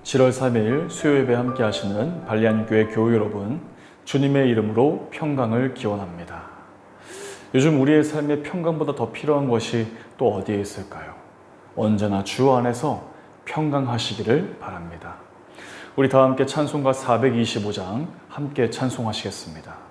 7월 3일 수요예배 함께 하시는 발리안교회 교우 여러분, 주님의 이름으로 평강을 기원합니다. 요즘 우리의 삶에 평강보다 더 필요한 것이 또 어디에 있을까요? 언제나 주 안에서 평강하시기를 바랍니다. 우리 다 함께 찬송가 425장 함께 찬송하시겠습니다.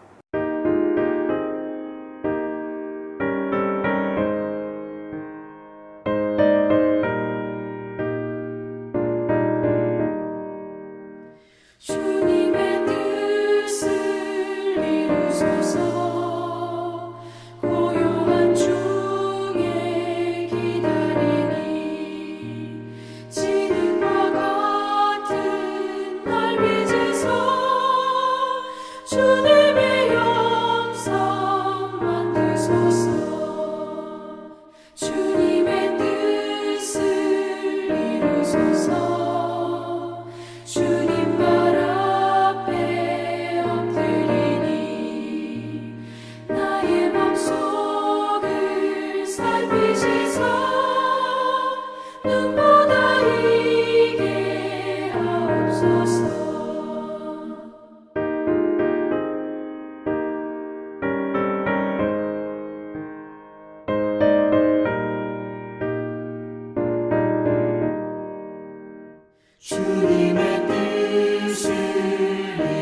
주님의 뜻을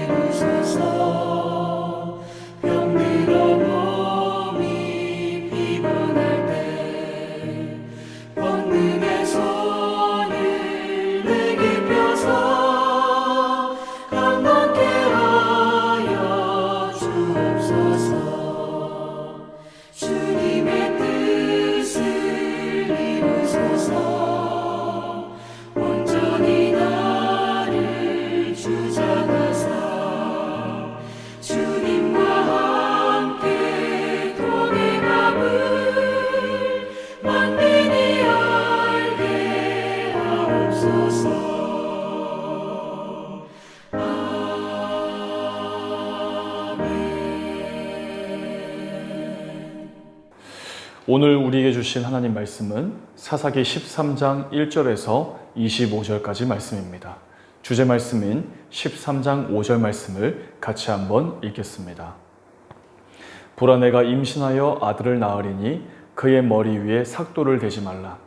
이루소서. 병들어 몸이 피곤할 때 권능의 손을 내게 펴서 강건케 하여 주옵소서. 주님의 뜻을 이루소서. 오늘 우리에게 주신 하나님 말씀은 사사기 13장 1절에서 25절까지 말씀입니다. 주제 말씀인 13장 5절 말씀을 같이 한번 읽겠습니다. 보라, 내가 임신하여 아들을 낳으리니 그의 머리 위에 삭도를 대지 말라.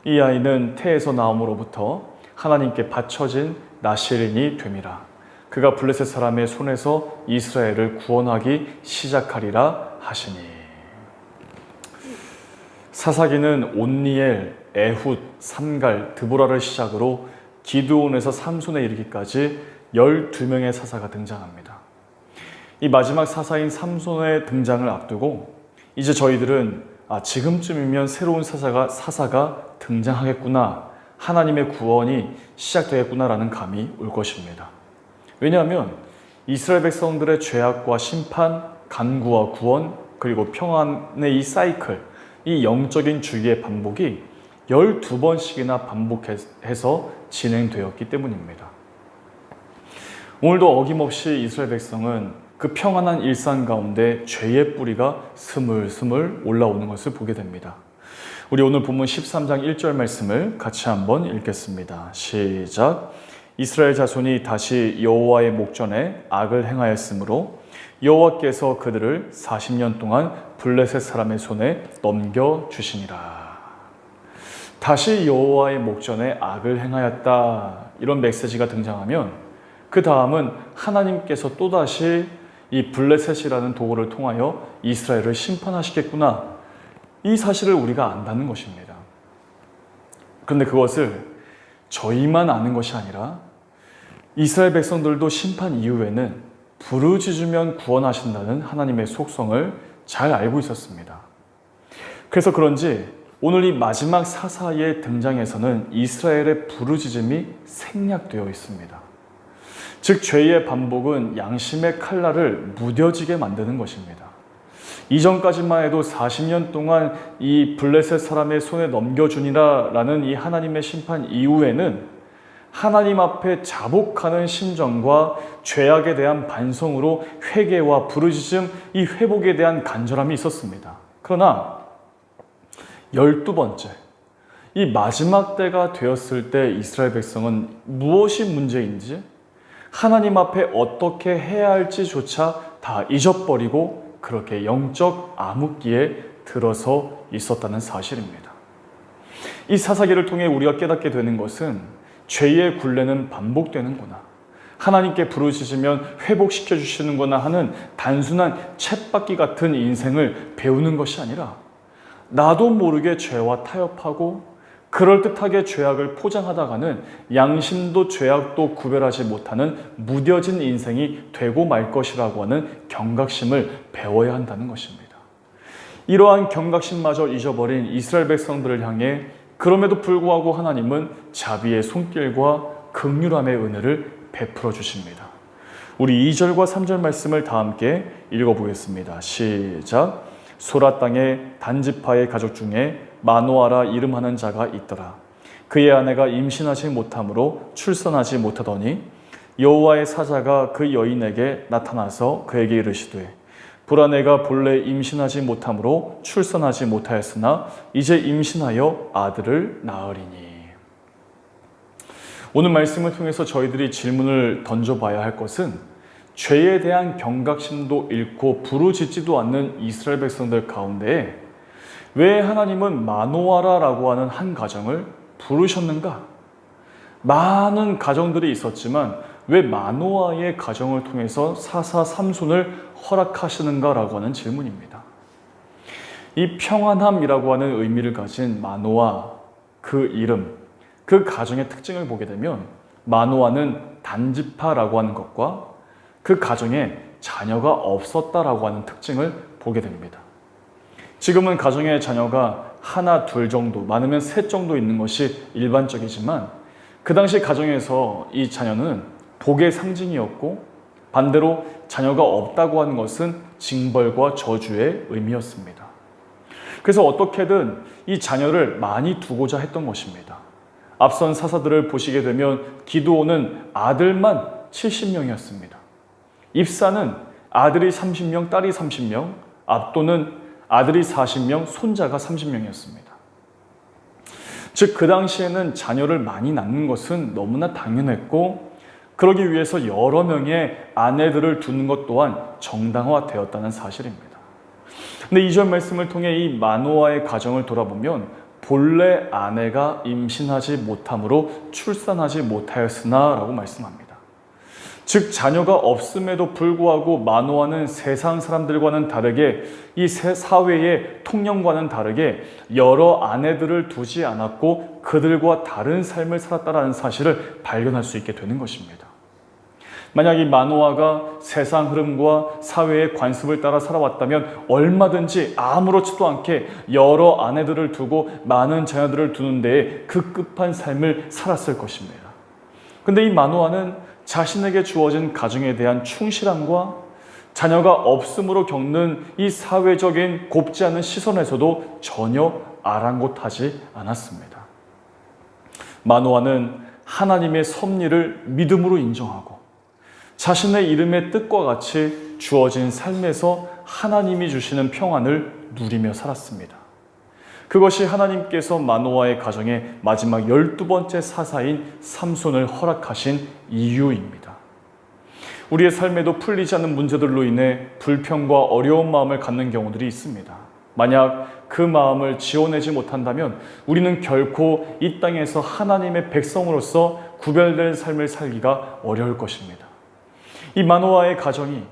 이 아이는 태에서 나옴으로부터 하나님께 바쳐진 나실인이 됨이라. 그가 블레셋 사람의 손에서 이스라엘을 구원하기 시작하리라 하시니. 사사기는 온니엘, 에훗, 삼갈, 드보라를 시작으로 기드온에서 삼손에 이르기까지 12명의 사사가 등장합니다. 이 마지막 사사인 삼손의 등장을 앞두고 이제 저희들은 지금쯤이면 새로운 사사가 등장하겠구나, 하나님의 구원이 시작되겠구나라는 감이 올 것입니다. 왜냐하면 이스라엘 백성들의 죄악과 심판, 간구와 구원, 그리고 평안의 이 사이클, 이 영적인 주기의 반복이 12번씩이나 반복해서 진행되었기 때문입니다. 오늘도 어김없이 이스라엘 백성은 그 평안한 일상 가운데 죄의 뿌리가 스물스물 올라오는 것을 보게 됩니다. 우리 오늘 본문 13장 1절 말씀을 같이 한번 읽겠습니다. 시작. 이스라엘 자손이 다시 여호와의 목전에 악을 행하였으므로 여호와께서 그들을 40년 동안 블레셋 사람의 손에 넘겨주시니라. 다시 여호와의 목전에 악을 행하였다, 이런 메시지가 등장하면 그 다음은 하나님께서 또다시 이 블레셋이라는 도구를 통하여 이스라엘을 심판하시겠구나, 이 사실을 우리가 안다는 것입니다. 그런데 그것을 저희만 아는 것이 아니라 이스라엘 백성들도 심판 이후에는 부르짖으면 구원하신다는 하나님의 속성을 잘 알고 있었습니다. 그래서 그런지 오늘 이 마지막 사사의 등장에서는 이스라엘의 부르짖음이 생략되어 있습니다. 즉, 죄의 반복은 양심의 칼날을 무뎌지게 만드는 것입니다. 이전까지만 해도 40년 동안 이 블레셋 사람의 손에 넘겨주니라 라는 이 하나님의 심판 이후에는 하나님 앞에 자복하는 심정과 죄악에 대한 반성으로 회개와 부르짖음, 이 회복에 대한 간절함이 있었습니다. 그러나 12번째, 이 마지막 때가 되었을 때 이스라엘 백성은 무엇이 문제인지 하나님 앞에 어떻게 해야 할지조차 다 잊어버리고 그렇게 영적 암흑기에 들어서 있었다는 사실입니다. 이 사사기를 통해 우리가 깨닫게 되는 것은 죄의 굴레는 반복되는구나, 하나님께 부르짖으면 회복시켜 주시는구나 하는 단순한 쳇바퀴 같은 인생을 배우는 것이 아니라 나도 모르게 죄와 타협하고 그럴듯하게 죄악을 포장하다가는 양심도 죄악도 구별하지 못하는 무뎌진 인생이 되고 말 것이라고 하는 경각심을 배워야 한다는 것입니다. 이러한 경각심마저 잊어버린 이스라엘 백성들을 향해 그럼에도 불구하고 하나님은 자비의 손길과 긍휼함의 은혜를 베풀어 주십니다. 우리 2절과 3절 말씀을 다 함께 읽어보겠습니다. 시작. 소라 땅에 단지파의 가족 중에 마노아라 이름하는 자가 있더라. 그의 아내가 임신하지 못함으로 출산하지 못하더니 여호와의 사자가 그 여인에게 나타나서 그에게 이르시되 불아내가 본래 임신하지 못함으로 출산하지 못하였으나 이제 임신하여 아들을 낳으리니. 오늘 말씀을 통해서 저희들이 질문을 던져봐야 할 것은 죄에 대한 경각심도 잃고 부르짖지도 않는 이스라엘 백성들 가운데 왜 하나님은 마노아라라고 하는 한 가정을 부르셨는가? 많은 가정들이 있었지만 왜 마노아의 가정을 통해서 사사 삼손을 허락하시는가라고 하는 질문입니다. 이 평안함이라고 하는 의미를 가진 마노아, 그 이름, 그 가정의 특징을 보게 되면 마노아는 단지파라고 하는 것과 그 가정에 자녀가 없었다라고 하는 특징을 보게 됩니다. 지금은 가정에 자녀가 하나, 둘 정도, 많으면 셋 정도 있는 것이 일반적이지만 그 당시 가정에서 이 자녀는 복의 상징이었고 반대로 자녀가 없다고 하는 것은 징벌과 저주의 의미였습니다. 그래서 어떻게든 이 자녀를 많이 두고자 했던 것입니다. 앞선 사사들을 보시게 되면 기드온은 아들만 70명이었습니다. 입사는 아들이 30명, 딸이 30명, 압도는 아들이 40명, 손자가 30명이었습니다. 즉 그 당시에는 자녀를 많이 낳는 것은 너무나 당연했고 그러기 위해서 여러 명의 아내들을 두는 것 또한 정당화되었다는 사실입니다. 근데 2절 말씀을 통해 이 마노아의 가정을 돌아보면 본래 아내가 임신하지 못함으로 출산하지 못하였으나 라고 말씀합니다. 즉 자녀가 없음에도 불구하고 마노아는 세상 사람들과는 다르게 이 사회의 통념과는 다르게 여러 아내들을 두지 않았고 그들과 다른 삶을 살았다는 사실을 발견할 수 있게 되는 것입니다. 만약 이 마노아가 세상 흐름과 사회의 관습을 따라 살아왔다면 얼마든지 아무렇지도 않게 여러 아내들을 두고 많은 자녀들을 두는 데에 급급한 삶을 살았을 것입니다. 근데 이 마노아는 자신에게 주어진 가정에 대한 충실함과 자녀가 없음으로 겪는 이 사회적인 곱지 않은 시선에서도 전혀 아랑곳하지 않았습니다. 마노아는 하나님의 섭리를 믿음으로 인정하고 자신의 이름의 뜻과 같이 주어진 삶에서 하나님이 주시는 평안을 누리며 살았습니다. 그것이 하나님께서 마노아의 가정에 마지막 12번째 사사인 삼손을 허락하신 이유입니다. 우리의 삶에도 풀리지 않는 문제들로 인해 불평과 어려운 마음을 갖는 경우들이 있습니다. 만약 그 마음을 지워내지 못한다면 우리는 결코 이 땅에서 하나님의 백성으로서 구별된 삶을 살기가 어려울 것입니다. 이 마노아의 가정이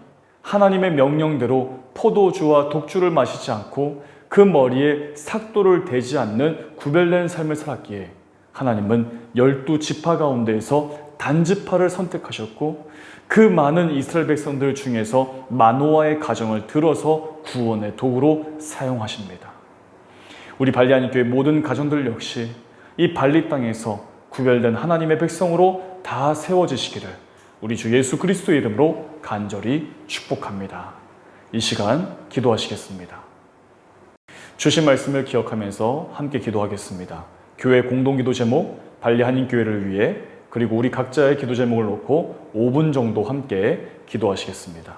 하나님의 명령대로 포도주와 독주를 마시지 않고 그 머리에 삭도를 대지 않는 구별된 삶을 살았기에 하나님은 12지파 가운데에서 단지파를 선택하셨고 그 많은 이스라엘 백성들 중에서 마노아의 가정을 들어서 구원의 도구로 사용하십니다. 우리 발리하님교회 모든 가정들 역시 이 발리 땅에서 구별된 하나님의 백성으로 다 세워지시기를 우리 주 예수 그리스도의 이름으로 간절히 축복합니다. 이 시간 기도하시겠습니다. 주신 말씀을 기억하면서 함께 기도하겠습니다. 교회 공동기도 제목 발리 한인교회를 위해 그리고 우리 각자의 기도 제목을 놓고 5분 정도 함께 기도하시겠습니다.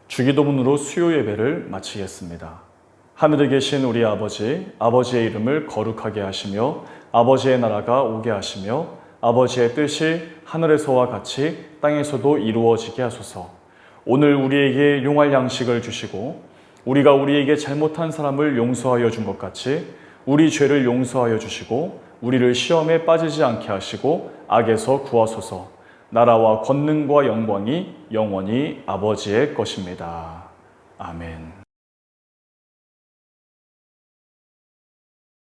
주기도문으로 수요 예배를 마치겠습니다. 하늘에 계신 우리 아버지, 아버지의 이름을 거룩하게 하시며 아버지의 나라가 오게 하시며 아버지의 뜻이 하늘에서와 같이 땅에서도 이루어지게 하소서. 오늘 우리에게 용할 양식을 주시고 우리가 우리에게 잘못한 사람을 용서하여 준 것 같이 우리 죄를 용서하여 주시고 우리를 시험에 빠지지 않게 하시고 악에서 구하소서. 나라와 권능과 영광이 영원히 아버지의 것입니다. 아멘.